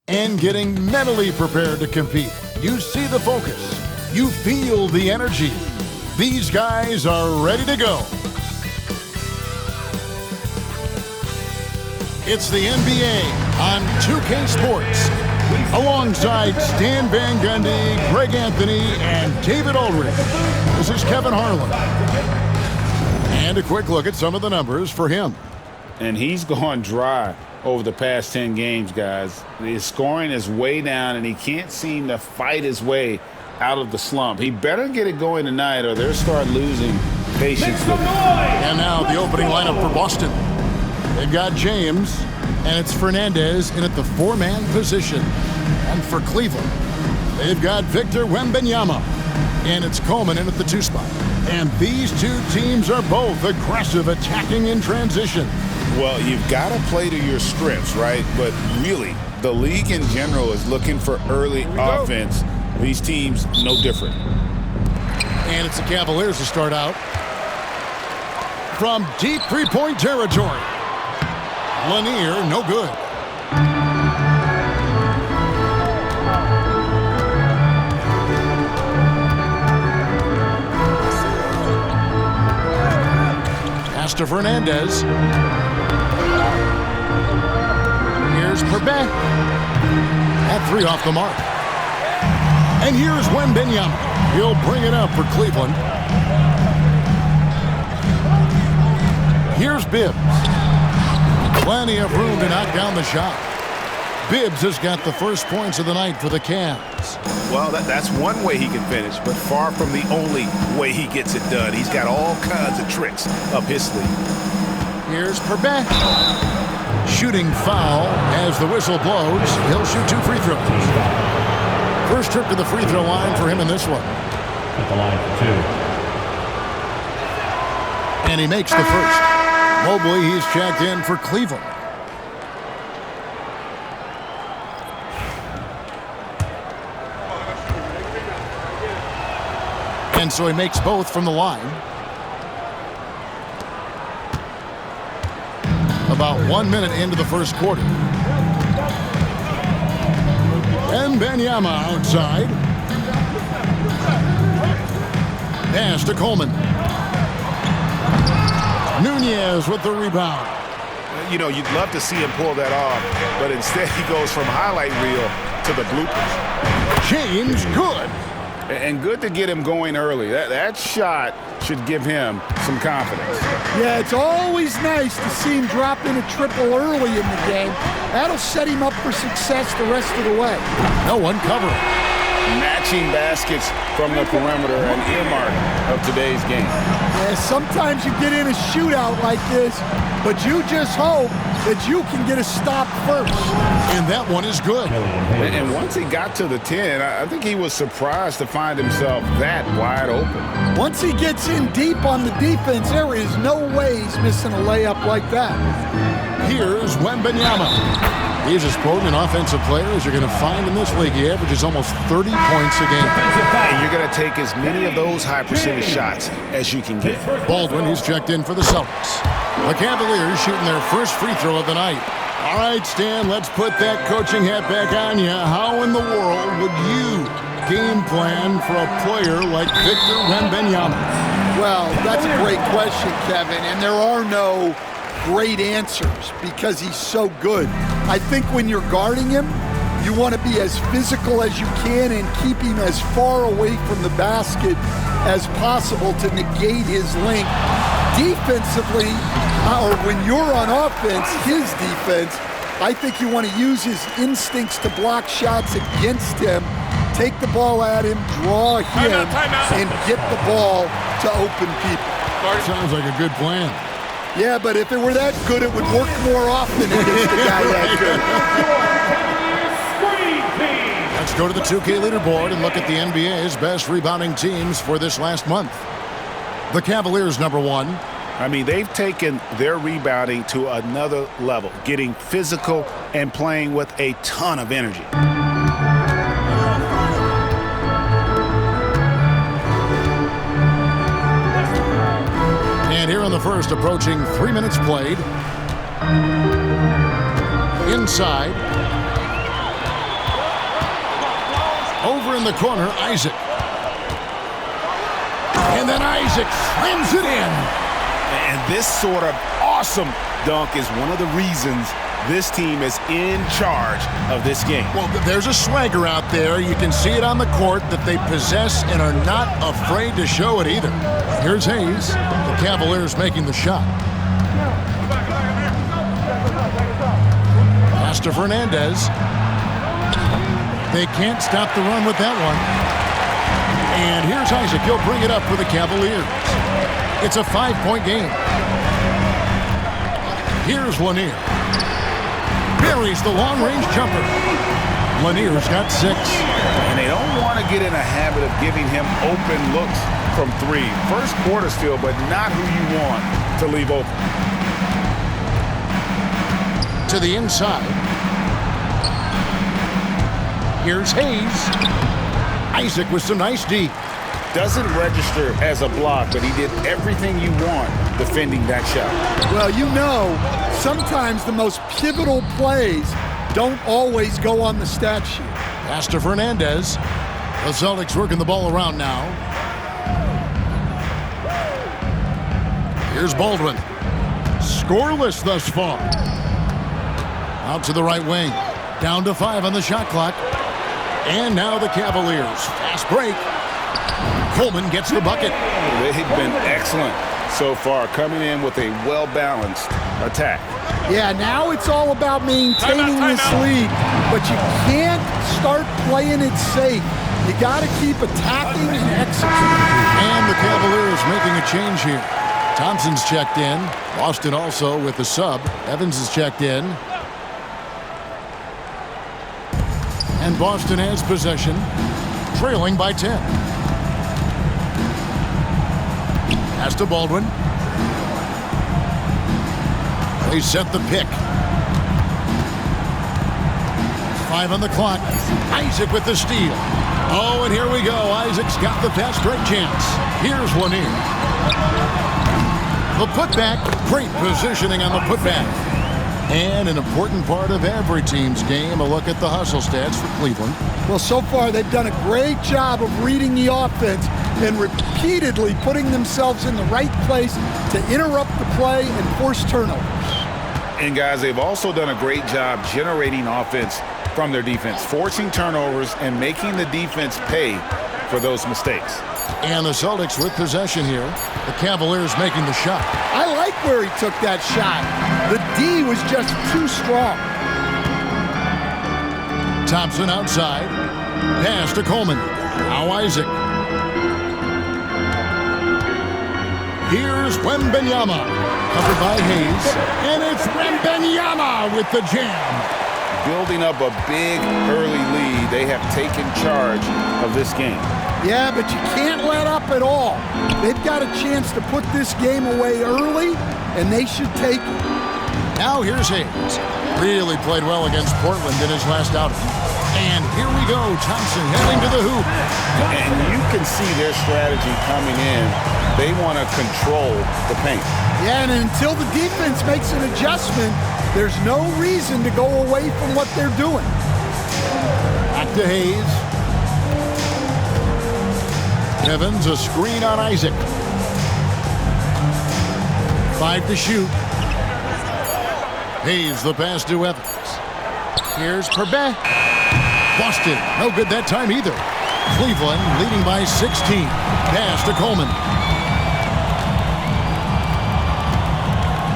and getting mentally prepared to compete. You see the focus. You feel the energy. These guys are ready to go. It's the NBA on 2K Sports. Alongside Stan Van Gundy, Greg Anthony, and David Aldridge. This is Kevin Harlan. And a quick look at some of the numbers for him. And he's gone dry over the past 10 games, guys. His scoring is way down, and he can't seem to fight his way out of the slump. He better get it going tonight, or they'll start losing patience. And now the opening lineup for Boston. They've got James, and it's Fernandez in at the four-man position. And for Cleveland, they've got Victor Wembanyama, and it's Coleman in at the two spot. And these two teams are both aggressive, attacking in transition. Well, you've got to play to your strengths, right? But really, the league in general is looking for early offense. These teams, no different. And it's the Cavaliers to start out. From deep three-point territory. Lanier, no good. Pass to Fernandez. Here's Perbet. At three off the mark. And here's Wembanyama. He'll bring it up for Cleveland. Here's Bibbs. Plenty of room to knock down the shot. Bibbs has got the first points of the night for the Cavs. Well, that's one way he can finish, but far from the only way he gets it done. He's got all kinds of tricks up his sleeve. Here's Perbet. Shooting foul as the whistle blows. He'll shoot two free throws. First trip to the free throw line for him in this one. At the line for two. And he makes the first. Mobley, he's checked in for Cleveland. And so he makes both from the line. About 1 minute into the first quarter. And Wembanyama outside. Pass to Coleman. Nunez with the rebound. You know, you'd love to see him pull that off, but instead he goes from highlight reel to the bloopers. James, good. And good to get him going early. That shot should give him some confidence. Yeah, it's always nice to see him drop in a triple early in the game. That'll set him up for success the rest of the way. No one covering. Matching baskets from the perimeter, an earmark of today's game. Yeah, sometimes you get in a shootout like this, but you just hope that you can get a stop first. And that one is good. And once he got to the 10, I think he was surprised to find himself that wide open. Once he gets in deep on the defense, there is no way he's missing a layup like that. Here's Wembanyama. He's as potent an offensive player as you're going to find in this league. He averages almost 30 points a game. And you're going to take as many of those high percentage shots as you can get. Baldwin, he's checked in for the Celtics. The Cavaliers shooting their first free throw of the night. All right, Stan, let's put that coaching hat back on you. How in the world would you game plan for a player like Victor Wembanyama? Well, that's a great question, Kevin, and there are no great answers because he's so good. I think when you're guarding him, you want to be as physical as you can and keep him as far away from the basket as possible to negate his length. Defensively, or when you're on offense, his defense, I think you want to use his instincts to block shots against him, take the ball at him, draw him, and get the ball to open people. Sounds like a good plan. Yeah, but if it were that good, it would work more often against a guy that good. Let's go to the 2K leaderboard and look at the NBA's best rebounding teams for this last month. The Cavaliers, number one. I mean, they've taken their rebounding to another level, getting physical and playing with a ton of energy. And here in the first, approaching 3 minutes played. Inside. Over in the corner, Isaac. And then Isaac slams it in. And this sort of awesome dunk is one of the reasons this team is in charge of this game. Well, there's a swagger out there. You can see it on the court that they possess and are not afraid to show it either. Here's Hayes. The Cavaliers making the shot. Pass to Fernandez. They can't stop the run with that one. And here's Isaac. He'll bring it up for the Cavaliers. It's a 5-point game. Here's Lanier. Buries the long-range jumper. Lanier's got 6. And they don't want to get in a habit of giving him open looks from 3. First quarter still, but not who you want to leave open. To the inside. Here's Hayes. Isaac with some nice D. Doesn't register as a block, but he did everything you want defending that shot. Well, you know, sometimes the most pivotal plays don't always go on the stat sheet. Pass to Fernandez. The Celtics working the ball around now. Here's Baldwin. Scoreless thus far. Out to the right wing. Down to 5 on the shot clock. And now the Cavaliers. Fast break. Coleman gets the bucket. They've been excellent so far, coming in with a well-balanced attack. Yeah, now it's all about maintaining this lead, but you can't start playing it safe. You got to keep attacking and executing. And the Cavaliers making a change here. Thompson's checked in. Boston also with the sub. Evans is checked in. And Boston has possession, trailing by 10. Pass to Baldwin. They set the pick. 5 on the clock. Isaac with the steal. Oh, and here we go. Isaac's got the fast break chance. Here's Lanier. The putback. Great positioning on the putback. And an important part of every team's game, a look at the hustle stats for Cleveland. Well, so far they've done a great job of reading the offense and repeatedly putting themselves in the right place to interrupt the play and force turnovers. And guys, they've also done a great job generating offense from their defense, forcing turnovers and making the defense pay for those mistakes. And the Celtics with possession here. The Cavaliers making the shot. I like where he took that shot. The D was just too strong. Thompson outside. Pass to Coleman. Now Isaac. Here's MYNBA. Covered by Hayes. And it's MYNBA with the jam. Building up a big early lead, they have taken charge of this game. Yeah, but you can't let up at all. They've got a chance to put this game away early, and they should take it. Now here's Hayes. Really played well against Portland in his last outing. And here we go. Thompson heading to the hoop. And you can see their strategy coming in. They want to control the paint. Yeah, and until the defense makes an adjustment, there's no reason to go away from what they're doing. Back to Hayes. Evans, a screen on Isaac. 5 to shoot. Hayes, the pass to Evans. Here's Perbet. Boston, no good that time either. Cleveland leading by 16. Pass to Coleman.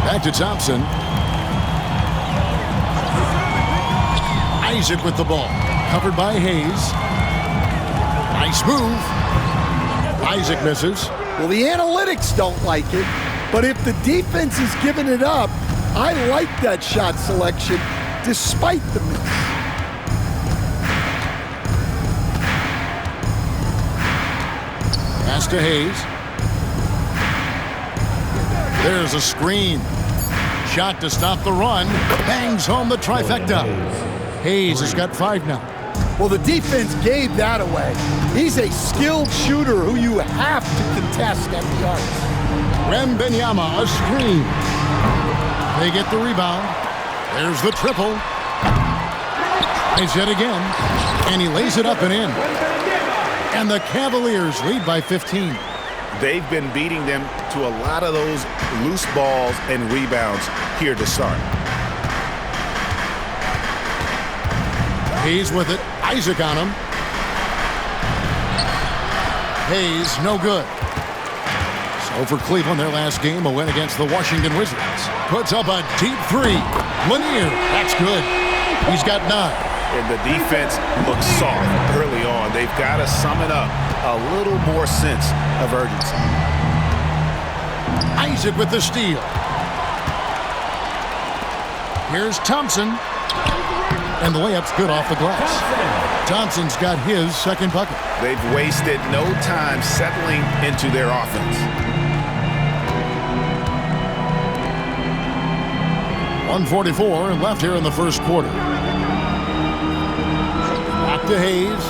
Back to Thompson. Isaac with the ball. Covered by Hayes. Nice move. Isaac misses. Well, the analytics don't like it, but if the defense is giving it up, I like that shot selection despite the miss. Pass to Hayes. There's a screen. Shot to stop the run. Bangs home the trifecta. Hayes has got 5 now. Well, the defense gave that away. He's a skilled shooter who you have to contest at the arc. MYNBA, a screen. They get the rebound. There's the triple. Tries it again, and he lays it up and in. And the Cavaliers lead by 15. They've been beating them to a lot of those loose balls and rebounds here to start. Hayes with it. Isaac on him. Hayes, no good. So for Cleveland, their last game, a win against the Washington Wizards. Puts up a deep three. Lanier, that's good. He's got 9. And the defense looks soft early on. They've got to sum it up. A little more sense of urgency. Isaac with the steal. Here's Thompson. And the layup's good off the glass. Thompson's got his second bucket. They've wasted no time settling into their offense. 1:44 left here in the first quarter. Back to Hayes.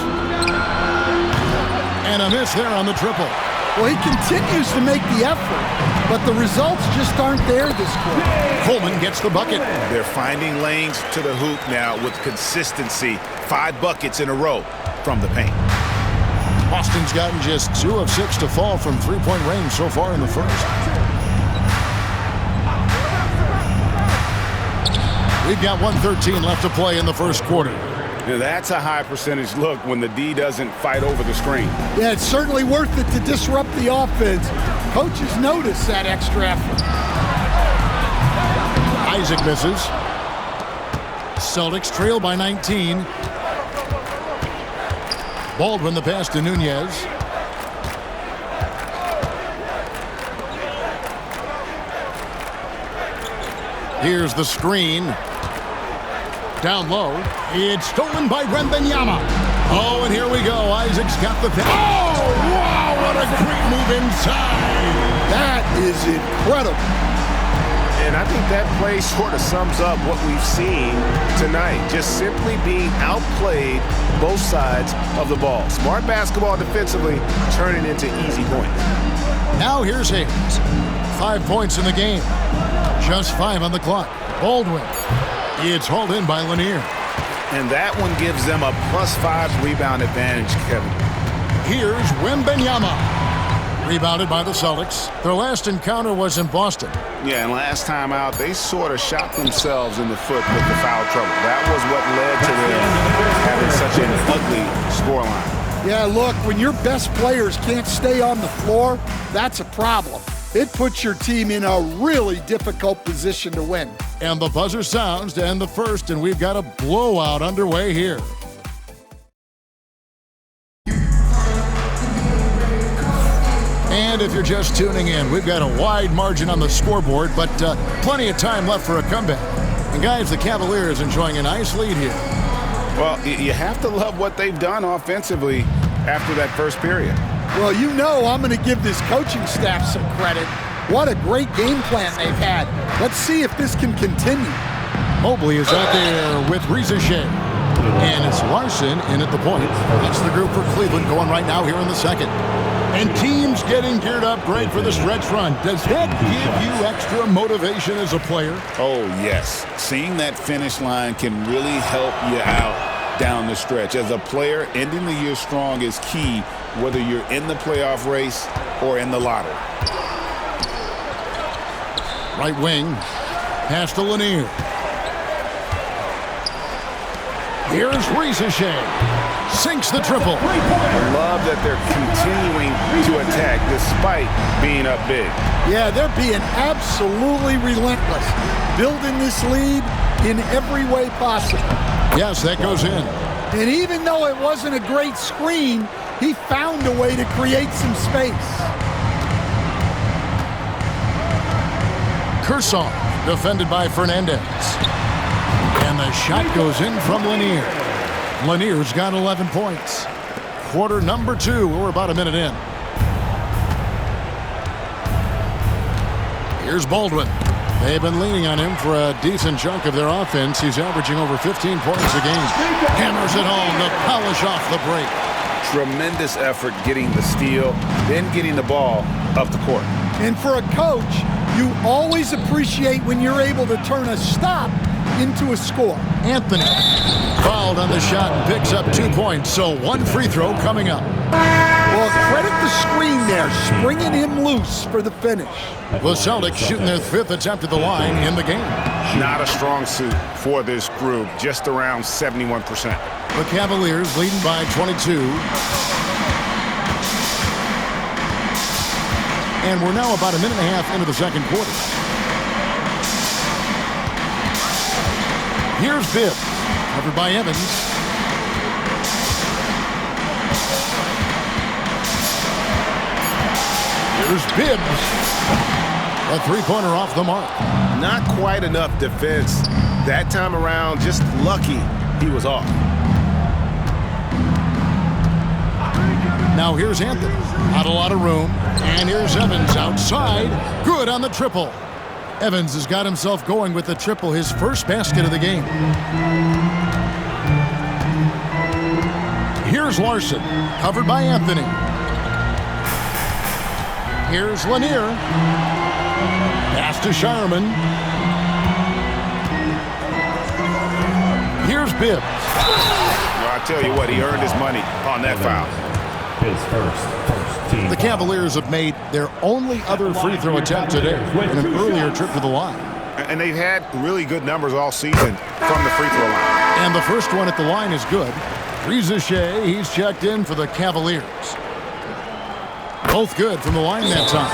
And a miss there on the triple. Well, he continues to make the effort, but the results just aren't there this quarter. Coleman gets the bucket. They're finding lanes to the hoop now with consistency. 5 buckets in a row from the paint. Boston's gotten just 2 of 6 to fall from three-point range so far in the first. We've got 1:13 left to play in the first quarter. Now that's a high percentage look when the D doesn't fight over the screen. Yeah, it's certainly worth it to disrupt the offense. Coaches notice that extra effort. Isaac misses. Celtics trail by 19. Baldwin the pass to Nunez. Here's the screen. Down low. It's stolen by Wembanyama. Oh, and here we go. Isaac's got the pass. Oh, wow, what a great move inside. That is incredible. And I think that play sort of sums up what we've seen tonight. Just simply being outplayed both sides of the ball. Smart basketball defensively, turning into easy points. Now here's Hayes. 5 points in the game. Just 5 on the clock. Baldwin. It's hauled in by Lanier. And that one gives them a +5 rebound advantage, Kevin. Here's Wembanyama. Rebounded by the Celtics. Their last encounter was in Boston. Yeah, and last time out, they sort of shot themselves in the foot with the foul trouble. That was what led to them having such an ugly scoreline. Yeah, look, when your best players can't stay on the floor, that's a problem. It puts your team in a really difficult position to win. And the buzzer sounds to end the first, and we've got a blowout underway here. And if you're just tuning in, we've got a wide margin on the scoreboard, but plenty of time left for a comeback. And guys, the Cavaliers enjoying a nice lead here. Well, you have to love what they've done offensively after that first period. Well, you know I'm going to give this coaching staff some credit. What a great game plan they've had. Let's see if this can continue. Mobley is out there with Ricochet. And it's Larson in at the point. That's the group for Cleveland going right now here in the second. And teams getting geared up great for the stretch run. Does that give you extra motivation as a player? Oh, yes. Seeing that finish line can really help you out down the stretch. As a player, ending the year strong is key, whether you're in the playoff race or in the lottery. Right wing. Pass to Lanier. Here's Ricochet. Sinks the triple. I love that they're continuing to attack despite being up big. Yeah, they're being absolutely relentless. Building this lead in every way possible. Yes, that goes in. And even though it wasn't a great screen, he found a way to create some space. Kershaw, defended by Fernandez. And the shot goes in from Lanier. Lanier's got 11 points. Quarter number 2. We're about a minute in. Here's Baldwin. They've been leaning on him for a decent chunk of their offense. He's averaging over 15 points a game. Hammers it home to polish off the break. Tremendous effort getting the steal, then getting the ball up the court. And for a coach, you always appreciate when you're able to turn a stop into a score. Anthony. Foul called on the shot and picks up 2 points. So one free throw coming up. Well, credit the screen there, springing him loose for the finish. The Celtics shooting their 5th attempt at the line in the game. Not a strong suit for this group, just around 71%. The Cavaliers leading by 22. And we're now about a minute and a half into the second quarter. Here's Bibb, covered by Evans. Here's Bibbs. A three-pointer off the mark. Not quite enough defense that time around. Just lucky he was off. Now here's Anthony. Not a lot of room. And here's Evans outside. Good on the triple. Evans has got himself going with the triple, his first basket of the game. Here's Larson, covered by Anthony. Here's Lanier. Pass to Shireman. Here's Bibbs. Well, I tell you what, he earned his money on that foul. His first team. The Cavaliers have made their only other free throw attempt today in an earlier trip to the line. And they've had really good numbers all season from the free throw line. And the first one at the line is good. Rizachet, he's checked in for the Cavaliers. Both good from the line that time.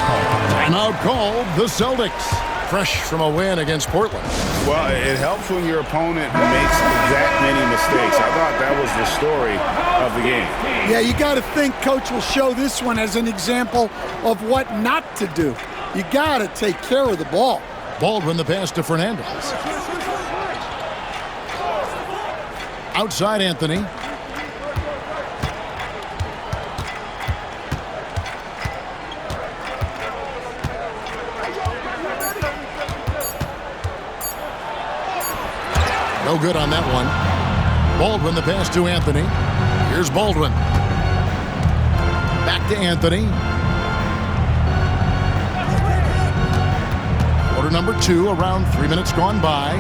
Timeout called the Celtics. Fresh from a win against Portland. Well, it helps when your opponent makes that many mistakes. I thought that was the story of the game. Yeah, you got to think Coach will show this one as an example of what not to do. You got to take care of the ball. Baldwin the pass to Fernandez. Outside Anthony. No good on that one. Baldwin the pass to Anthony. Here's Baldwin. Back to Anthony. Quarter number 2, around 3 minutes gone by.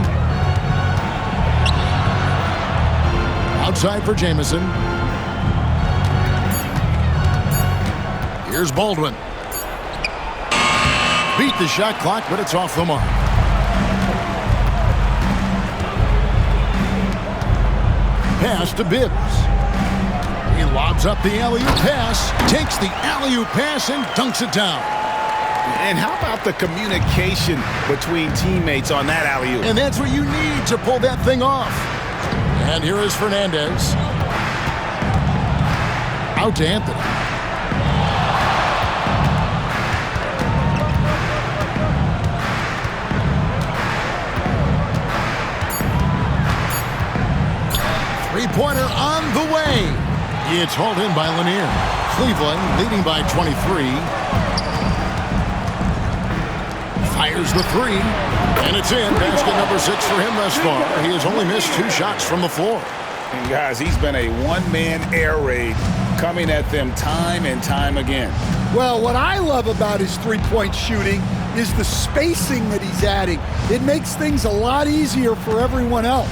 Outside for Jamison. Here's Baldwin. Beat the shot clock, but it's off the mark. Pass to Bibbs. He lobs up the alley-oop pass, takes the alley-oop pass and dunks it down. And how about the communication between teammates on that alley-oop? And that's what you need to pull that thing off. And here is Fernandez. Out to Anthony. Three-pointer on the way. It's hauled in by Lanier. Cleveland leading by 23. Fires the three, and it's in. Basket number 6 for him thus far. He has only missed 2 shots from the floor. And guys, he's been a one-man air raid coming at them time and time again. Well, what I love about his three-point shooting is the spacing that he's adding. It makes things a lot easier for everyone else.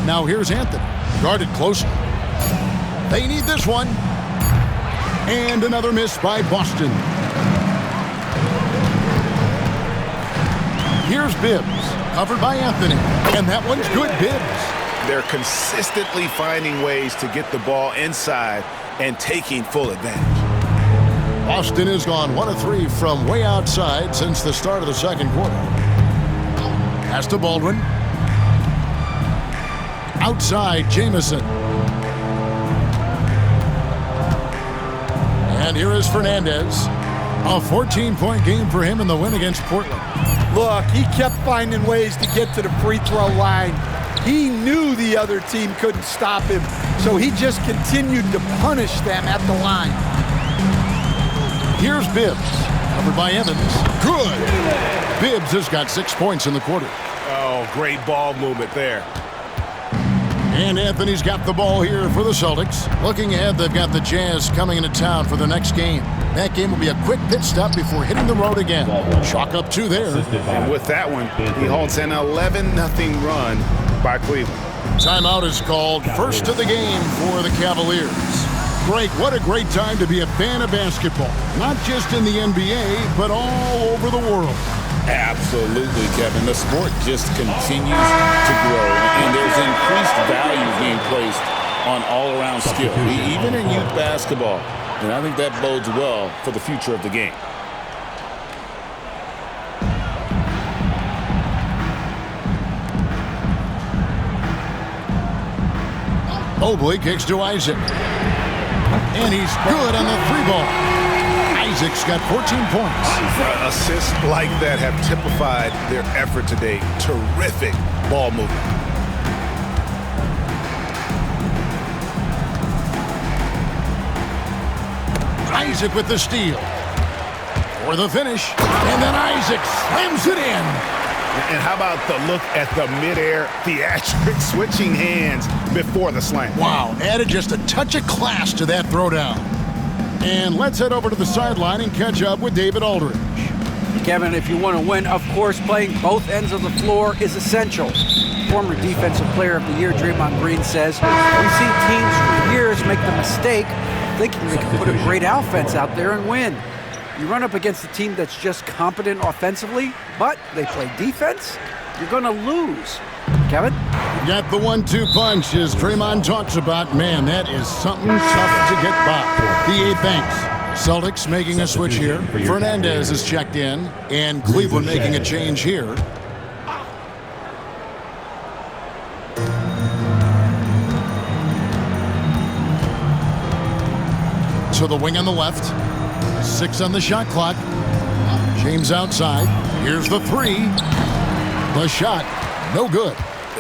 Now here's Anthony, guarded closely. They need this one. And another miss by Boston. Here's Bibbs, covered by Anthony. And that one's good, Bibbs. They're consistently finding ways to get the ball inside and taking full advantage. Boston has gone 1 of 3 from way outside since the start of the second quarter. Pass to Baldwin. Outside, Jamison. And here is Fernandez. A 14-point game for him in the win against Portland. Look, he kept finding ways to get to the free throw line. He knew the other team couldn't stop him, so he just continued to punish them at the line. Here's Bibbs, covered by Evans. Good! Bibbs has got 6 points in the quarter. Oh, great ball movement there. And Anthony's got the ball here for the Celtics. Looking ahead, they've got the Jazz coming into town for their next game. That game will be a quick pit stop before hitting the road again. Chalk up 2 there. And with that one, he halts an 11-0 run by Cleveland. Timeout is called. First of the game for the Cavaliers. Greg, what a great time to be a fan of basketball. Not just in the NBA, but all over the world. Absolutely, Kevin. The sport just continues to grow, and there's increased value being placed on all-around skill, even in youth basketball. And I think that bodes well for the future of the game. Mobley kicks to Isaac. And he's good on the 3-ball. Isaac's got 14 points. Assists like that have typified their effort today. Terrific ball movement. Isaac with the steal. For the finish. And then Isaac slams it in. And how about the look at the midair theatric switching hands before the slam? Wow, added just a touch of class to that throwdown. And let's head over to the sideline and catch up with David Aldridge. Kevin, if you want to win, of course, playing both ends of the floor is essential. Former Defensive Player of the Year Draymond Green says, we've seen teams for years make the mistake of thinking they can put a great offense out there and win. You run up against a team that's just competent offensively, but they play defense, you're going to lose. Kevin? Got the 1-2 punch as Draymond talks about. Man, that is something tough to get by. The 8 thanks. Celtics making a switch here. Fernandez is checked in, and Cleveland making a change here. So the wing on the left. 6 on the shot clock. James outside. Here's the 3. The shot, no good.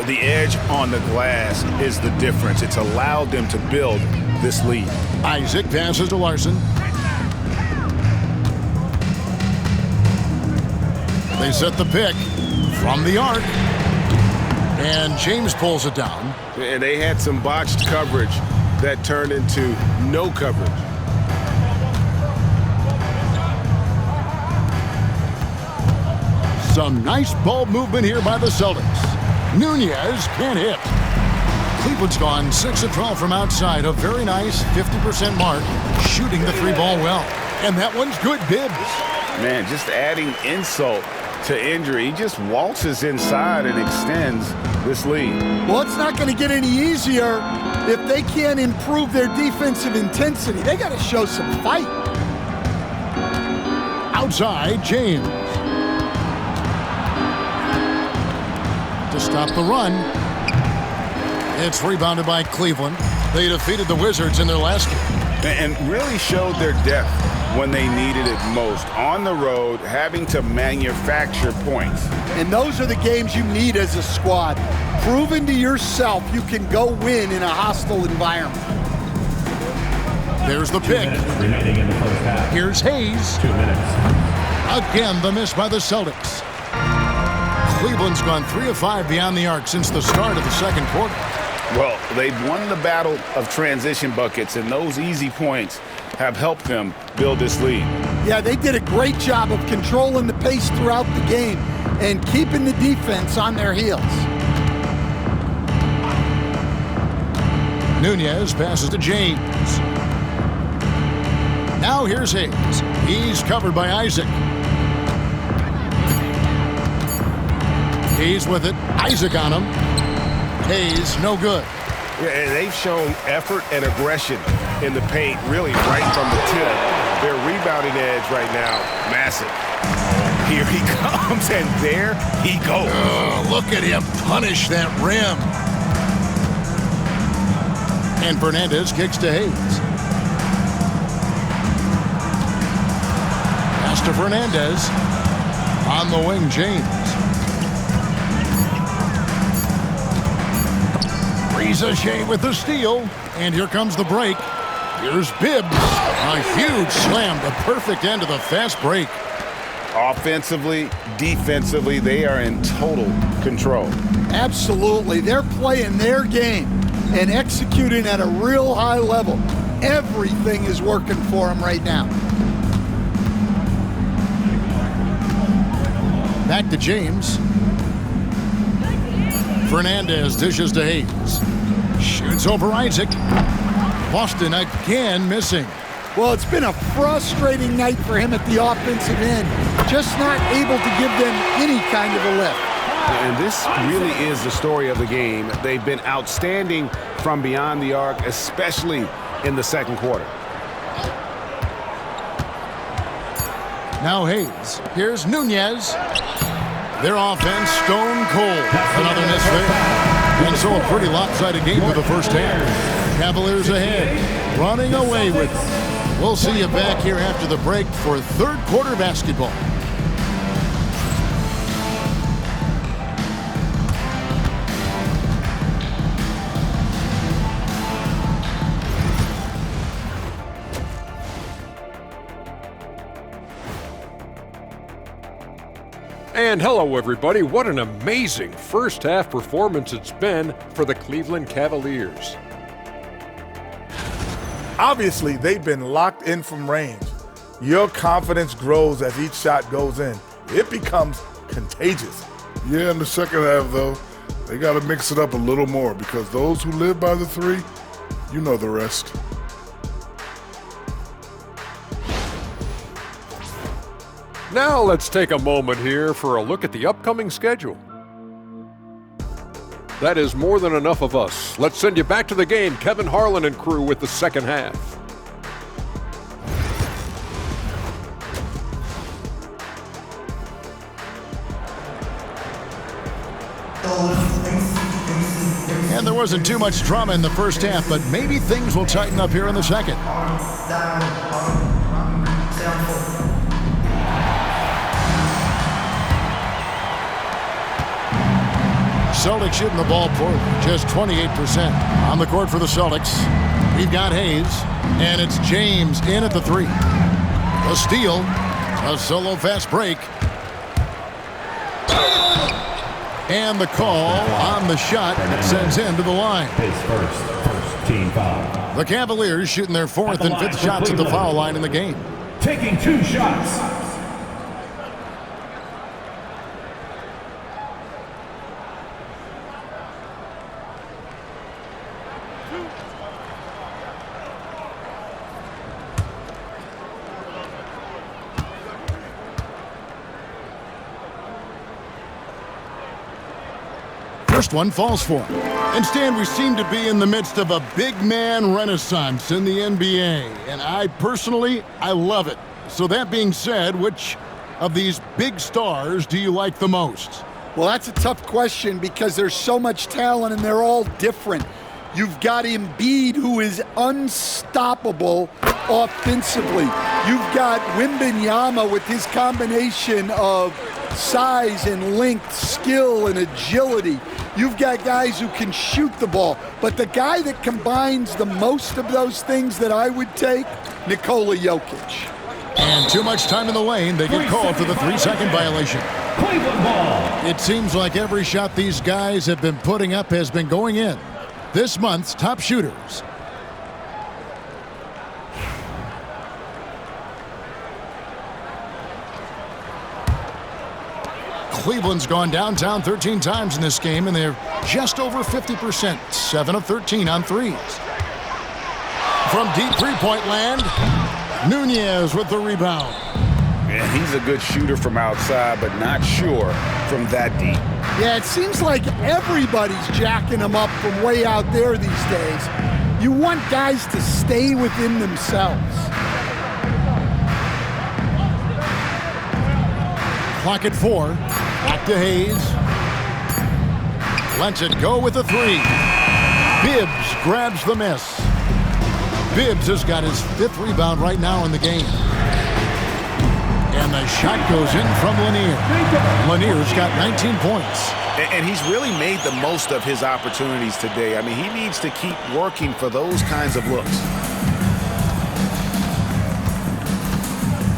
The edge on the glass is the difference. It's allowed them to build this lead. Isaac passes to Larson. They set the pick from the arc. And James pulls it down. And they had some botched coverage that turned into no coverage. Some nice ball movement here by the Celtics. Nunez can't hit. Cleveland's gone 6 of 12 from outside. A very nice 50% mark, shooting the 3-ball well. And that one's good, Bibbs. Man, just adding insult to injury. He just waltzes inside and extends this lead. Well, it's not going to get any easier if they can't improve their defensive intensity. They got to show some fight. Outside, James. To stop the run. It's rebounded by Cleveland. They defeated the Wizards in their last game. And really showed their depth when they needed it most. On the road, having to manufacture points. And those are the games you need as a squad. Proving to yourself you can go win in a hostile environment. There's the pick. Remaining in the first half. Here's Hayes. 2 minutes. Again, the miss by the Celtics. Cleveland's gone 3 of 5 beyond the arc since the start of the second quarter. Well, they've won the battle of transition buckets, and those easy points have helped them build this lead. Yeah, they did a great job of controlling the pace throughout the game and keeping the defense on their heels. Nunez passes to James. Now here's Hayes. He's covered by Isaac. Hayes with it. Isaac on him. Hayes, no good. Yeah, and they've shown effort and aggression in the paint, really right from the tip. Their rebounding edge right now, massive. Here he comes, and there he goes. Oh, look at him punish that rim. And Fernandez kicks to Hayes. Pass to Fernandez. On the wing, James. Shea with the steal, and here comes the break. Here's Bibbs. A huge slam, the perfect end of the fast break. Offensively, defensively, they are in total control. Absolutely. They're playing their game. and executing at a real high level. Everything is working for him right now. Back to James. Fernandez dishes to Hayes. Shoots over Isaac. Boston again missing. Well, it's been a frustrating night for him at the offensive end. Just not able to give them any kind of a lift. And this really is the story of the game. They've been outstanding from beyond the arc, especially in the second quarter. Now Hayes. Here's Nunez. Their offense stone cold. Another miss there. And so a pretty lopsided game for the first half. Cavaliers ahead, running away with it. We'll see you back here after the break for third quarter basketball. And hello, everybody. What an amazing first half performance it's been for the Cleveland Cavaliers. Obviously, they've been locked in from range. Your confidence grows as each shot goes in. It becomes contagious. Yeah, in the second half, though, they got to mix it up a little more because those who live by the three, you know the rest. Now let's take a moment here for a look at the upcoming schedule. That is more than enough of us. Let's send you back to the game, Kevin Harlan and crew, with the second half. And there wasn't too much drama in the first half, but maybe things will tighten up here in the second. Celtics shooting the ball poorly, just 28%. On the court for the Celtics, we've got Hayes, and it's James in at the three. A steal, a solo fast break. And the call on the shot sends him to the line. His first team foul. The Cavaliers shooting their fourth and fifth shots at the foul line in the game. Taking 2 shots. First one falls for him. And Stan, we seem to be in the midst of a big man renaissance in the NBA. And I personally love it. So that being said, which of these big stars do you like the most? Well, that's a tough question because there's so much talent and they're all different. You've got Embiid, who is unstoppable offensively. You've got MYNBA with his combination of size and length, skill and agility. You've got guys who can shoot the ball. But the guy that combines the most of those things that I would take, Nikola Jokic. And too much time in the lane. They get called for the 3-second violation. Cleveland ball. It seems like every shot these guys have been putting up has been going in. This month's top shooters. Cleveland's gone downtown 13 times in this game, and they're just over 50%, 7 of 13 on threes. From deep three-point land, Nunez with the rebound. And he's a good shooter from outside, but not sure from that deep. Yeah, it seems like everybody's jacking them up from way out there these days. You want guys to stay within themselves. Clock at 4. Back to Hayes. Lets it go with a three. Bibbs grabs the miss. Bibbs has got his 5th rebound right now in the game. And the shot goes in from Lanier. Lanier's got 19 points. And he's really made the most of his opportunities today. I mean, he needs to keep working for those kinds of looks.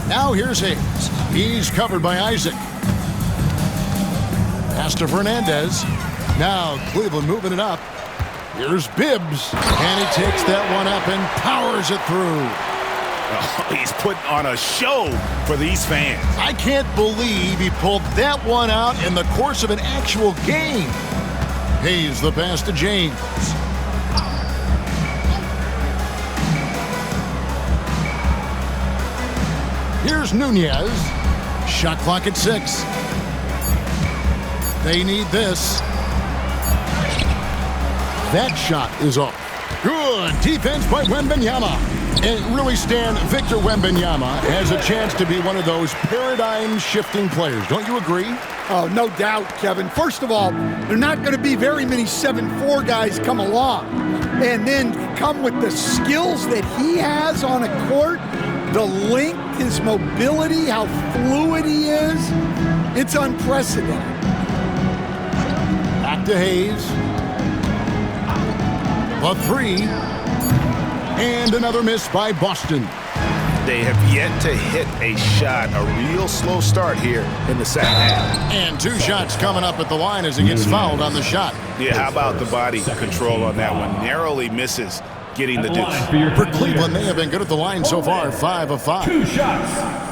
Now here's Hayes. He's covered by Isaac. Pass to Fernandez. Now Cleveland moving it up. Here's Bibbs, and he takes that one up and powers it through. Oh, he's putting on a show for these fans. I can't believe he pulled that one out in the course of an actual game. Hayes the pass to James. Here's Nunez. Shot clock at 6. They need this. That shot is off. Good defense by MYNBA. And really, Stan, Victor Wembanyama has a chance to be one of those paradigm-shifting players. Don't you agree? Oh, no doubt, Kevin. First of all, there are not going to be very many 7'4" guys come along. And then come with the skills that he has on a court, the length, his mobility, how fluid he is. It's unprecedented. Back to Hayes. A 3. And another miss by Boston. They have yet to hit a shot, a real slow start here in the second half. And 2 shots coming up at the line as he gets fouled on the shot. Yeah, how about the body control on that one? Narrowly misses getting the deuce. For Cleveland, they have been good at the line so far, 5 of 5. 2 shots.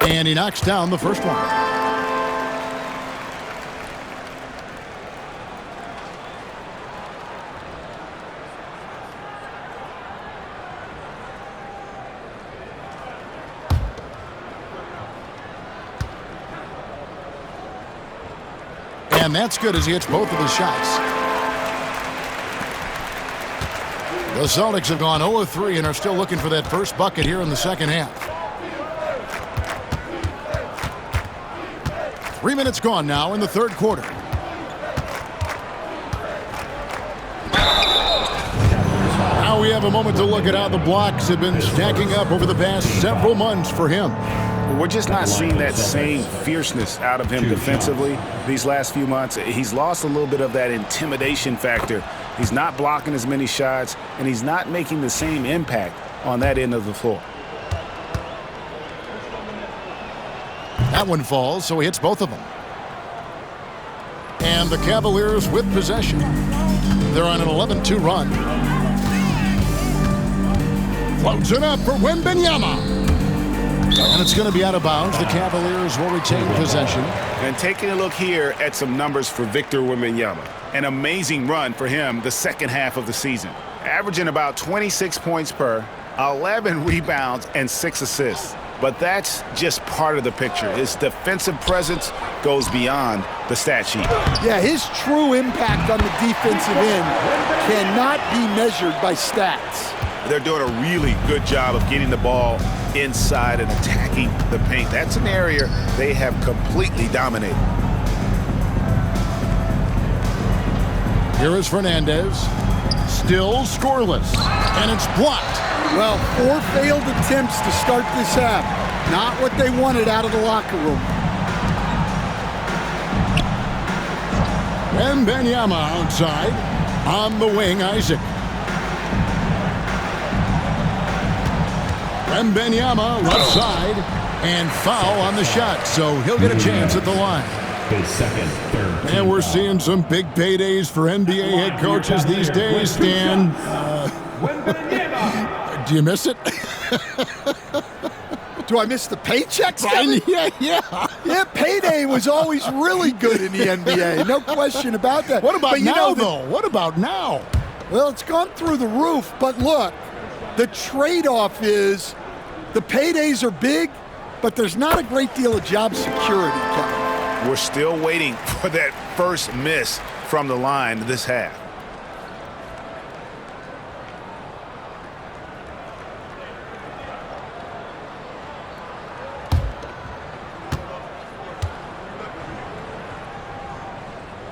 And he knocks down the first one. And that's good as he hits both of his shots. The Celtics have gone 0-3 and are still looking for that first bucket here in the second half. 3 minutes gone now in the third quarter. Now we have a moment to look at how the blocks have been stacking up over the past several months for him. We're just not seeing that same fierceness out of him defensively these last few months. He's lost a little bit of that intimidation factor. He's not blocking as many shots, and he's not making the same impact on that end of the floor. That one falls, so he hits both of them. And the Cavaliers with possession. They're on an 11-2 run. Floats it up for Wembanyama. And it's going to be out of bounds. The Cavaliers will retain possession. And taking a look here at some numbers for Victor Wembanyama. An amazing run for him the second half of the season. Averaging about 26 points per, 11 rebounds, and 6 assists. But that's just part of the picture. His defensive presence goes beyond the stat sheet. Yeah, his true impact on the defensive end cannot be measured by stats. They're doing a really good job of getting the ball inside and attacking the paint. That's an area they have completely dominated. Here is Fernandez. Still scoreless. And it's blocked. Well, 4 failed attempts to start this half. Not what they wanted out of the locker room. Wembanyama outside. On the wing, Isaac. Wembanyama left side. And foul on the shot. So he'll get a chance at the line. His second, third. And we're seeing some big paydays for NBA head coaches these days, Stan. Do you miss it? Do I miss the paychecks? Yeah. Payday was always really good in the NBA. No question about that. What about now, though? What about now? Well, it's gone through the roof. But look, the trade-off is the paydays are big, but there's not a great deal of job security, Kevin. We're still waiting for that first miss from the line this half.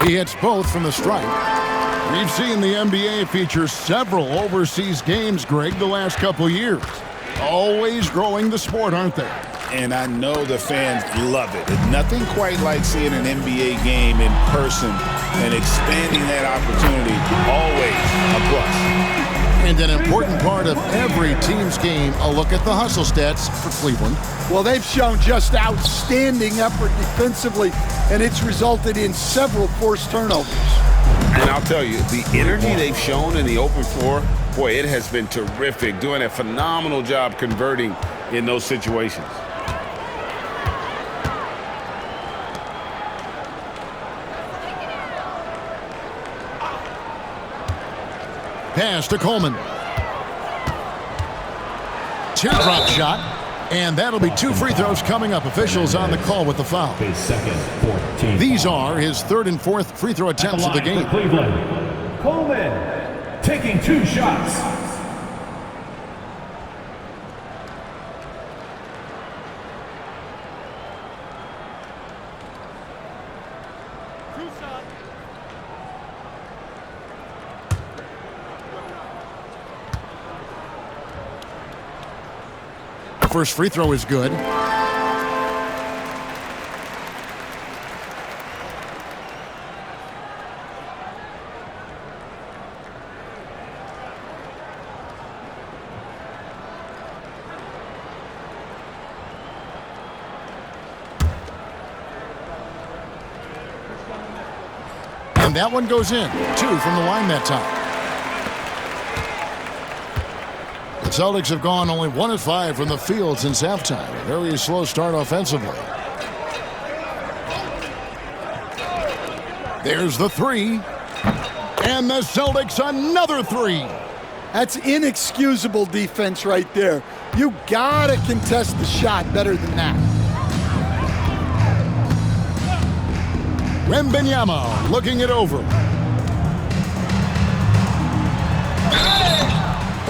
He hits both from the stripe. We've seen the NBA feature several overseas games, Greg, the last couple years. Always growing the sport, aren't they? and I know the fans love it. It's nothing quite like seeing an NBA game in person and expanding that opportunity. Always a plus. And an important part of every team's game, a look at the hustle stats for Cleveland. Well, they've shown just outstanding effort defensively, and it's resulted in several forced turnovers. And I'll tell you, the energy they've shown in the open floor, boy, it has been terrific, doing a phenomenal job converting in those situations. Pass to Coleman. Teardrop shot, and that'll be 2 free throws coming up. Officials on the call with the foul. His second, 14. These are his 3rd and 4th free throw attempts of the game. Cleveland. Coleman taking 2 shots. First free throw is good. And that one goes in. 2 from the line that time. The Celtics have gone only 1 of 5 from the field since halftime. A very slow start offensively. There's the 3. And the Celtics another 3. That's inexcusable defense right there. You gotta contest the shot better than that. MYNBA looking it over.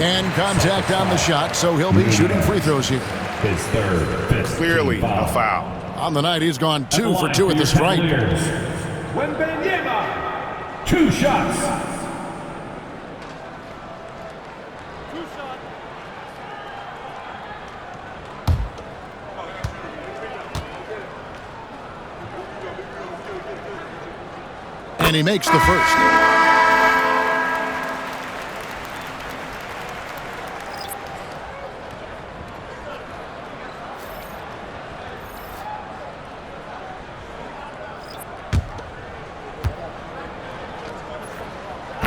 And contact on the shot, so he'll be shooting free throws here. His 3rd, 5th. Clearly a foul. On the night, he's gone 2 for 2 at the stripe. MYNBA, 2 shots. And he makes the first.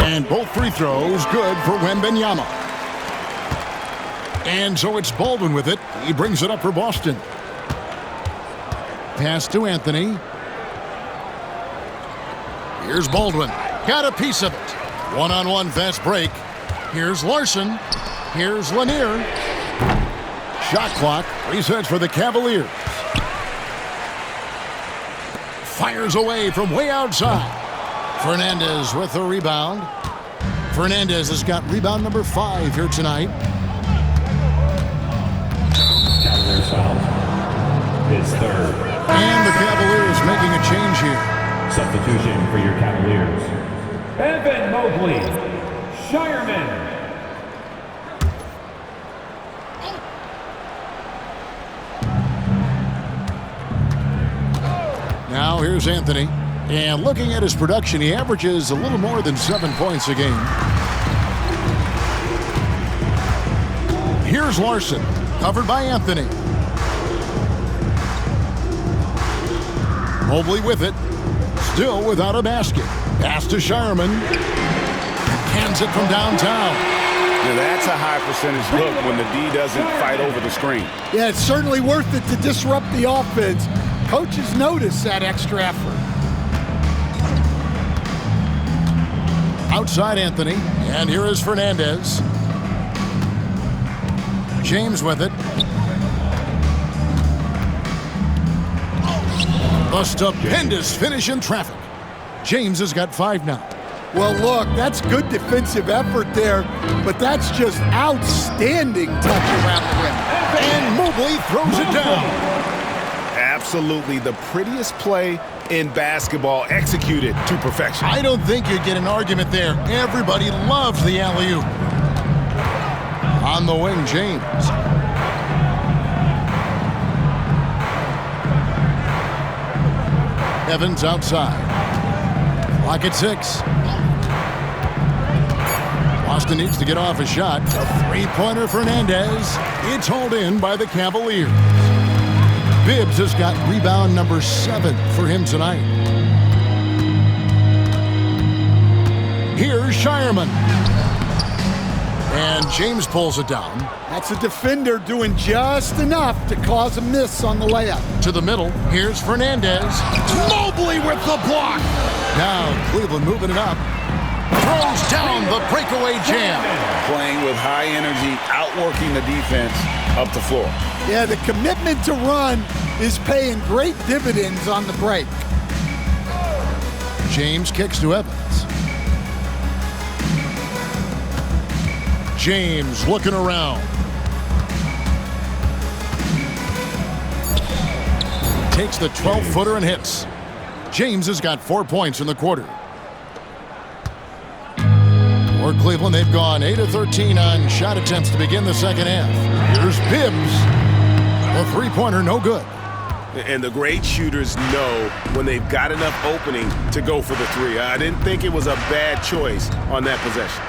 And both free throws good for MYNBA. And so it's Baldwin with it. He brings it up for Boston. Pass to Anthony. Here's Baldwin. Got a piece of it. One-on-one fast break. Here's Larson. Here's Lanier. Shot clock resets for the Cavaliers. Fires away from way outside. Fernandez with the rebound. Fernandez has got rebound number 5 here tonight. Cavaliers foul. His 3rd. And the Cavaliers making a change here. Substitution for your Cavaliers. Evan Mobley. Shireman. Now here's Anthony. And looking at his production, he averages a little more than 7 points a game. Here's Larson, covered by Anthony. Mobley with it, still without a basket. Pass to Shireman. Hands it from downtown. Yeah, that's a high percentage look when the D doesn't fight over the screen. Yeah, it's certainly worth it to disrupt the offense. Coaches notice that extra effort. Outside Anthony, and here is Fernandez. James with it. A stupendous finish in traffic. James has got 5 now. Well, look, that's good defensive effort there, but that's just outstanding touch around the rim. And Mobley throws it down. Absolutely the prettiest play in basketball, executed to perfection. I don't think you'd get an argument there. Everybody loves the alley-oop. On the wing, James. Evans outside. Clock at 6. Boston needs to get off a shot. A three-pointer for Fernandez. It's hauled in by the Cavaliers. Bibbs has got rebound number 7 for him tonight. Here's Shireman. And James pulls it down. That's a defender doing just enough to cause a miss on the layup. To the middle, here's Fernandez. Mobley with the block. Now Cleveland moving it up. Throws down the breakaway jam. Playing with high energy, outworking the defense up the floor. Yeah, the commitment to run is paying great dividends on the break. James kicks to Evans. James looking around. Takes the 12-footer and hits. James has got 4 points in the quarter. For Cleveland, they've gone 8 of 13 on shot attempts to begin the second half. Here's Bibbs. The three-pointer, no good. And the great shooters know when they've got enough opening to go for the three. I didn't think it was a bad choice on that possession.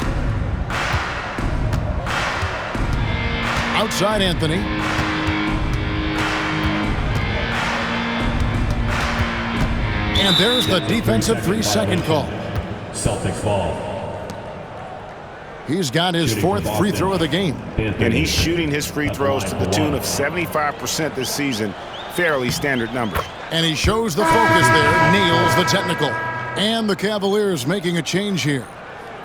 Outside Anthony. And there's the defensive 3-second call. Celtics ball. He's got his 4th free throw of the game. And he's shooting his free throws to the tune of 75% this season. Fairly standard number. And he shows the focus there, nails the technical. And the Cavaliers making a change here.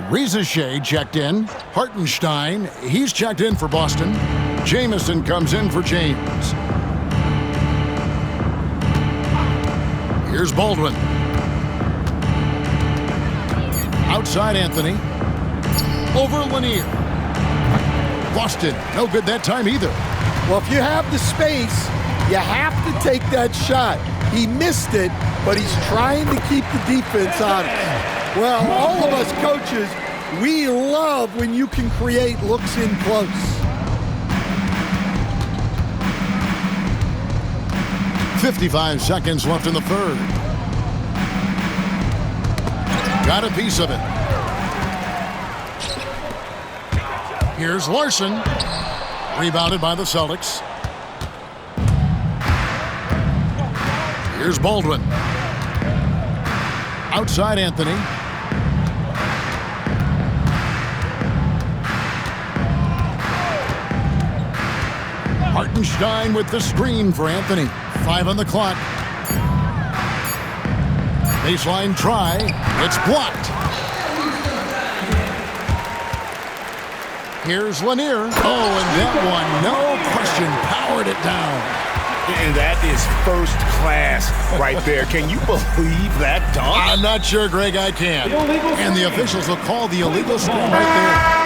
Rizachet checked in. Hartenstein, he's checked in for Boston. Jamison comes in for James. Here's Baldwin. Outside Anthony. Over Lanier. Boston, no good that time either. Well, if you have the space, you have to take that shot. He missed it, but he's trying to keep the defense honest. Well, all of us coaches, we love when you can create looks in close. .55 seconds left in the third. Got a piece of it. Here's Larson. Rebounded by the Celtics. Here's Baldwin. Outside Anthony. Hartenstein with the screen for Anthony. 5 on the clock. Baseline try. It's blocked. Here's Lanier. Oh, and that one, no question, powered it down. And that is first class right there. Can you believe that dunk? I'm not sure, Greg, I can. And the officials will call the illegal scrum right there.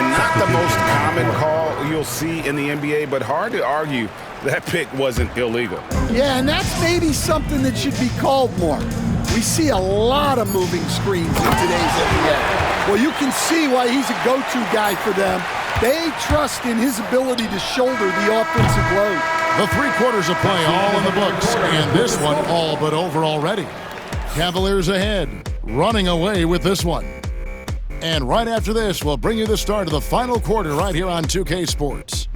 And not the most common call you'll see in the NBA, but hard to argue that pick wasn't illegal. Yeah, and that's maybe something that should be called more. We see a lot of moving screens in today's NBA. Well, you can see why he's a go-to guy for them. They trust in his ability to shoulder the offensive load. The 3 quarters of play all in the books, and this one all but over already. Cavaliers ahead, running away with this one. And right after this, we'll bring you the start of the final quarter right here on 2K Sports.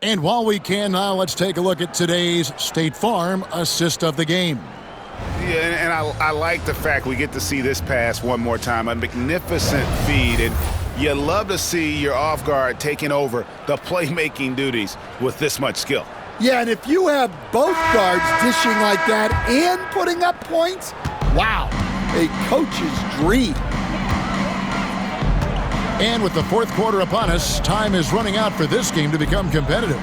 And while we can now, let's take a look at today's State Farm assist of the game. Yeah, and I like the fact we get to see this pass one more time. A magnificent feed, and you love to see your off guard taking over the playmaking duties with this much skill. Yeah, and if you have both guards dishing like that and putting up points, wow, a coach's dream. And with the 4th quarter upon us, time is running out for this game to become competitive.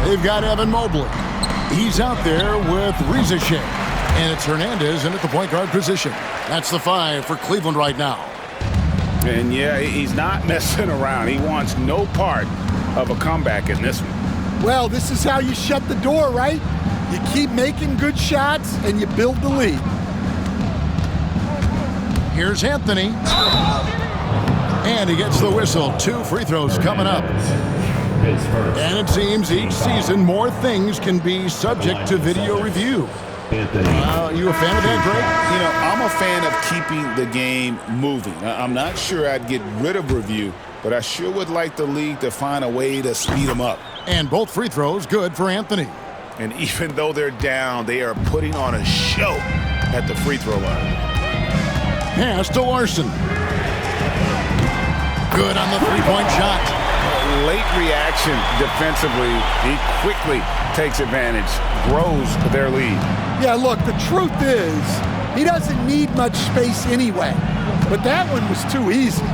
They've got Evan Mobley. He's out there with Rizachet. And it's Hernandez in at the point guard position. That's the 5 for Cleveland right now. And yeah, he's not messing around. He wants no part of a comeback in this one. Well, this is how you shut the door, right? You keep making good shots and you build the lead. Here's Anthony. And he gets the whistle. 2 free throws coming up. is first. And it seems each season more things can be subject to video review. Anthony. You a fan of that, Greg? You know, I'm a fan of keeping the game moving. I'm not sure I'd get rid of review, but I sure would like the league to find a way to speed them up. And both free throws good for Anthony. And even though they're down, they are putting on a show at the free throw line. Pass to Larson. Good on the three-point shot. Late reaction defensively. He quickly takes advantage, grows their lead. Yeah, look, the truth is, he doesn't need much space anyway. But that one was too easy.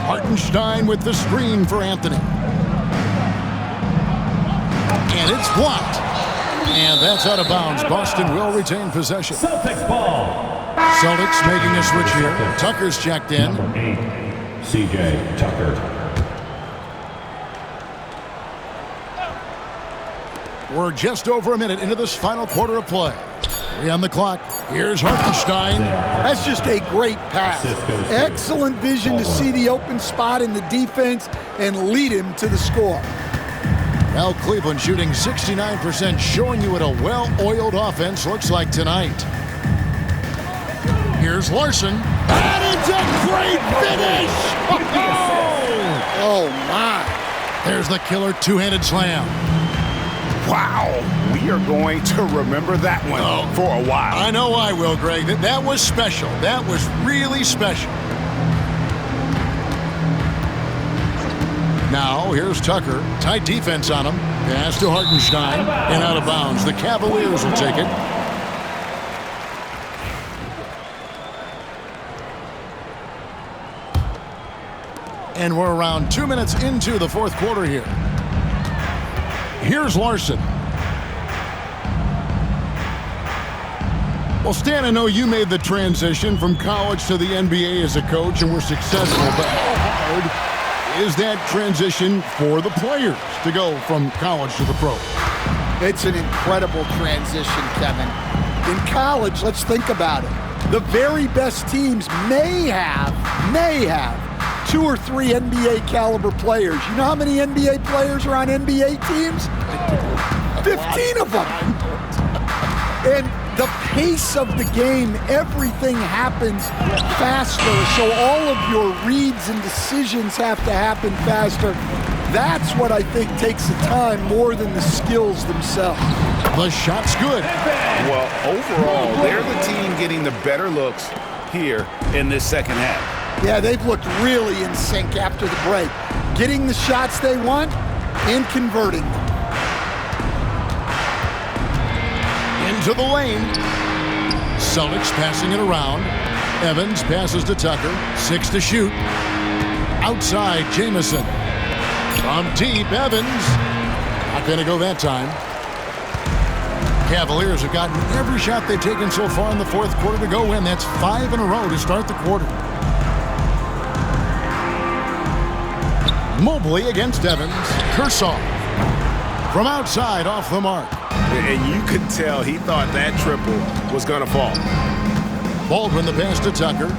Hartenstein with the screen for Anthony. And it's blocked. And that's out of bounds. Boston will retain possession. Celtics ball. Celtics making a switch here. Tucker's checked in. Number 8, C.J. Tucker. We're just over a minute into this final quarter of play. 3 on the clock. Here's Hartenstein. That's just a great pass. Excellent vision to see the open spot in the defense and lead him to the score. Now Cleveland shooting 69%, showing you what a well-oiled offense looks like tonight. Here's Larson. And it's a great finish! Oh, my. There's the killer two-handed slam. Wow, we are going to remember that one for a while. I know I will, Greg. That was special. That was really special. Now, here's Tucker. Tight defense on him. Pass to Hartenstein. And out of bounds. The Cavaliers will take it. And we're around 2 minutes into the fourth quarter here. Here's Larson. Well, Stan, I know you made the transition from college to the NBA as a coach and were successful, but how hard is that transition for the players to go from college to the pro? It's an incredible transition, Kevin. In college, let's think about it. The very best teams may have 2 or 3 NBA caliber players. You know how many NBA players are on NBA teams? 15 of them. And the pace of the game, everything happens faster. So all of your reads and decisions have to happen faster. That's what I think takes the time more than the skills themselves. The shot's good. Well, overall, they're the team getting the better looks here in this second half. Yeah, they've looked really in sync after the break. Getting the shots they want and converting them. Into the lane. Celtics passing it around. Evans passes to Tucker. 6 to shoot. Outside, Jamison. From deep, Evans. Not going to go that time. Cavaliers have gotten every shot they've taken so far in the fourth quarter to go in. That's 5 in a row to start the quarter. Mobley against Evans. Kershaw from outside off the mark. And you could tell he thought that triple was going to fall. Baldwin the pass to Tucker.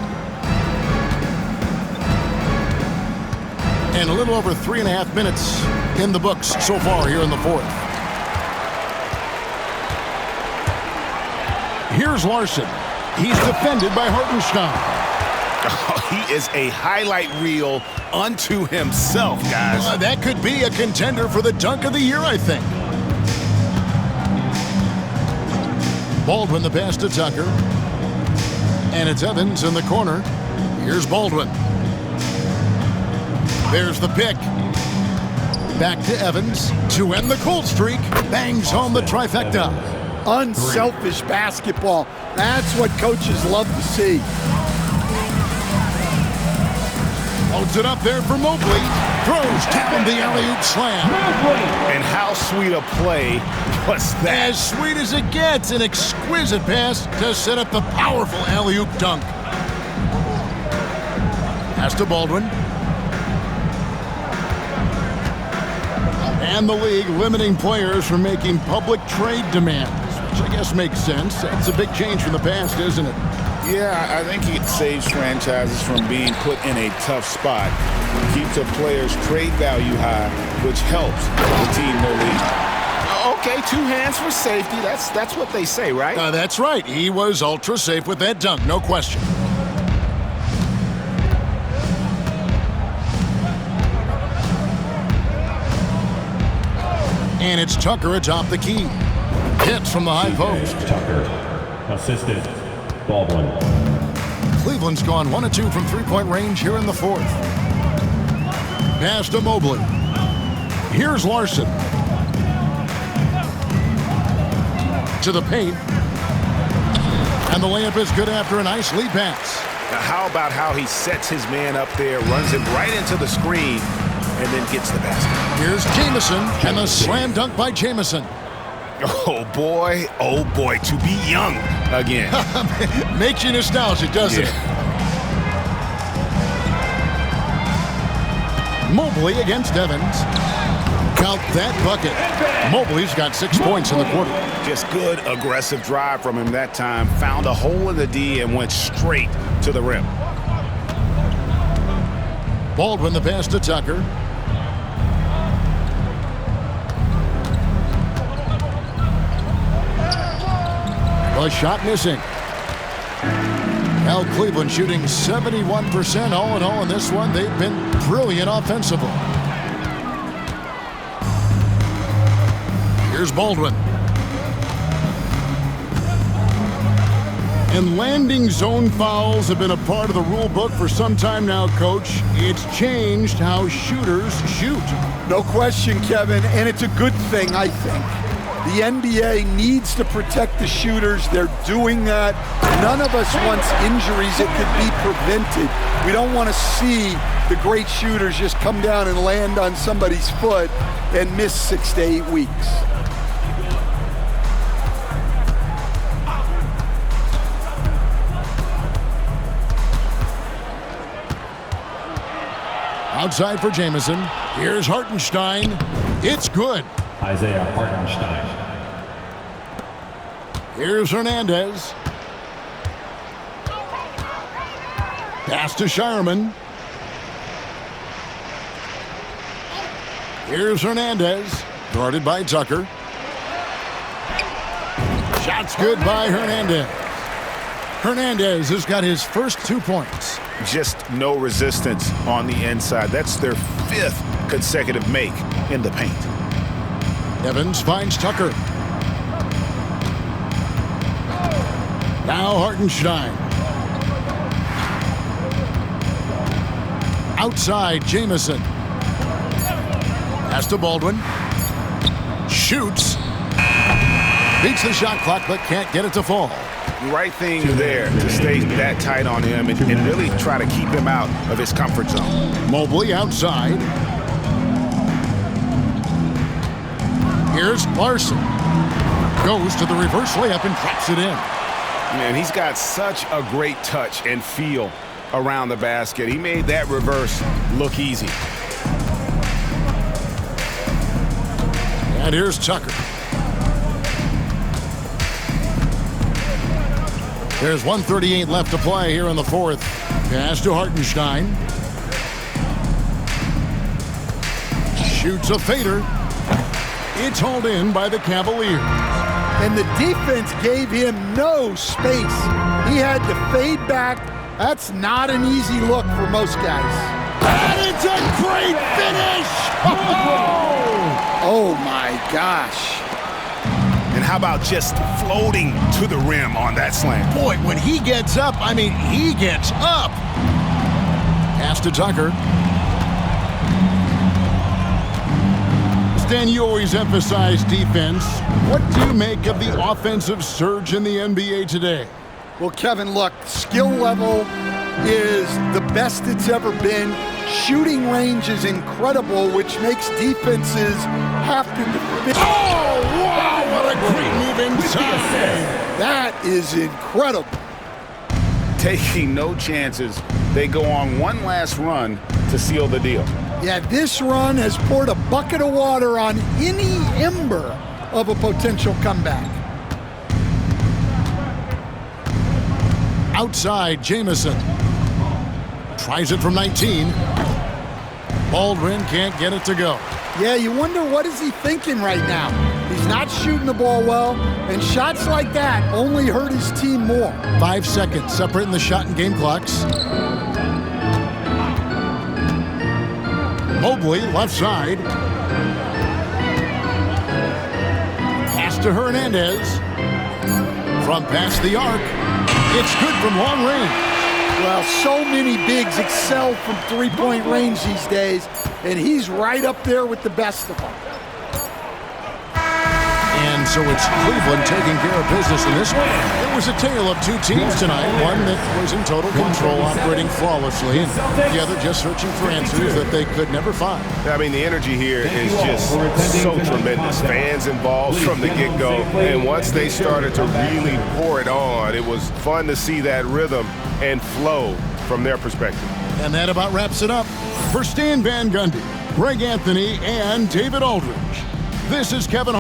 And a little over 3.5 minutes in the books so far here in the fourth. Here's Larson. He's defended by Hartenstein. Oh, he is a highlight reel unto himself, guys. That could be a contender for the dunk of the year, I think. Baldwin the pass to Tucker. And it's Evans in the corner. Here's Baldwin. There's the pick. Back to Evans to end the cold streak. Bangs home the trifecta. Unselfish basketball. That's what coaches love to see. Loads it up there for Mobley. Throws down the alley-oop slam. And how sweet a play was that? As sweet as it gets. An exquisite pass to set up the powerful alley-oop dunk. Pass to Baldwin. And the league limiting players from making public trade demands, which I guess makes sense. That's a big change from the past, isn't it? Yeah, I think it saves franchises from being put in a tough spot. Keeps the players' trade value high, which helps the team no lead. Okay, 2 hands for safety. That's what they say, right? That's right. He was ultra safe with that dunk, no question. And it's Tucker atop the key. Hits from the high post. Tucker. Assistant, Baldwin. Cleveland's gone 1 of 2 from three-point range here in the fourth. Pass to Mobley. Here's Larson. To the paint. And the layup is good after a nice lead pass. Now, how about how he sets his man up there, runs him right into the screen, and then gets the basket. Here's Jamison, and the slam dunk by Jamison. Oh boy, to be young again. Makes you nostalgic, doesn't it? Mobley against Evans. Count that bucket. Mobley's got 6 points in the quarter. Just good, aggressive drive from him that time. Found a hole in the D and went straight to the rim. Baldwin the pass to Tucker. A shot missing. Now Cleveland shooting 71% all in all in this one. They've been brilliant offensively. Here's Baldwin. And landing zone fouls have been a part of the rule book for some time now, Coach. It's changed how shooters shoot. No question, Kevin, and it's a good thing, I think. The NBA needs to protect the shooters. They're doing that. None of us wants injuries that could be prevented. We don't want to see the great shooters just come down and land on somebody's foot and miss 6 to 8 weeks. Outside for Jamison. Here's Hartenstein. It's good. Isaiah Hartenstein. Here's Hernandez. Pass to Shireman. Here's Hernandez. Guarded by Tucker. Shot's good by Hernandez. Hernandez has got his first 2 points. Just no resistance on the inside. That's their 5th consecutive make in the paint. Evans finds Tucker. Now Hartenstein. Outside, Jamison. Pass to Baldwin. Shoots. Beats the shot clock, but can't get it to fall. The right thing there to stay that tight on him and really try to keep him out of his comfort zone. Mobley outside. Here's Larson. Goes to the reverse layup and drops it in. Man, he's got such a great touch and feel around the basket. He made that reverse look easy. And here's Tucker. There's 1:38 left to play here in the fourth. Pass to Hartenstein. Shoots a fader. It's hauled in by the Cavaliers. And the defense gave him no space. He had to fade back. That's not an easy look for most guys. And it's a great finish! Oh my gosh. And how about just floating to the rim on that slam? Boy, when he gets up, I mean, he gets up. Pass to Tucker. Stan, you always emphasize defense. What do you make of the offensive surge in the NBA today? Well, Kevin, look, skill level is the best it's ever been. Shooting range is incredible, which makes defenses have to defend. Oh, wow, what a great move inside. That is incredible. Taking no chances. They go on one last run to seal the deal. Yeah, this run has poured a bucket of water on any ember of a potential comeback. Outside, Jamison. Tries it from 19. Baldwin can't get it to go. Yeah, you wonder what is he thinking right now. He's not shooting the ball well, and shots like that only hurt his team more. 5 seconds separating the shot and game clocks. Mobley, left side. Pass to Hernandez. From past the arc. It's good from long range. Well, so many bigs excel from three-point range these days, and he's right up there with the best of them. And so it's Cleveland taking care of business in this one. It was a tale of two teams tonight. One that was in total control, operating flawlessly, and the other just searching for answers that they could never find. I mean, the energy here is just so tremendous. Fans involved from the get-go, and once they started to really pour it on, it was fun to see that rhythm and flow from their perspective. And that about wraps it up. For Stan Van Gundy, Greg Anthony, and David Aldridge, this is Kevin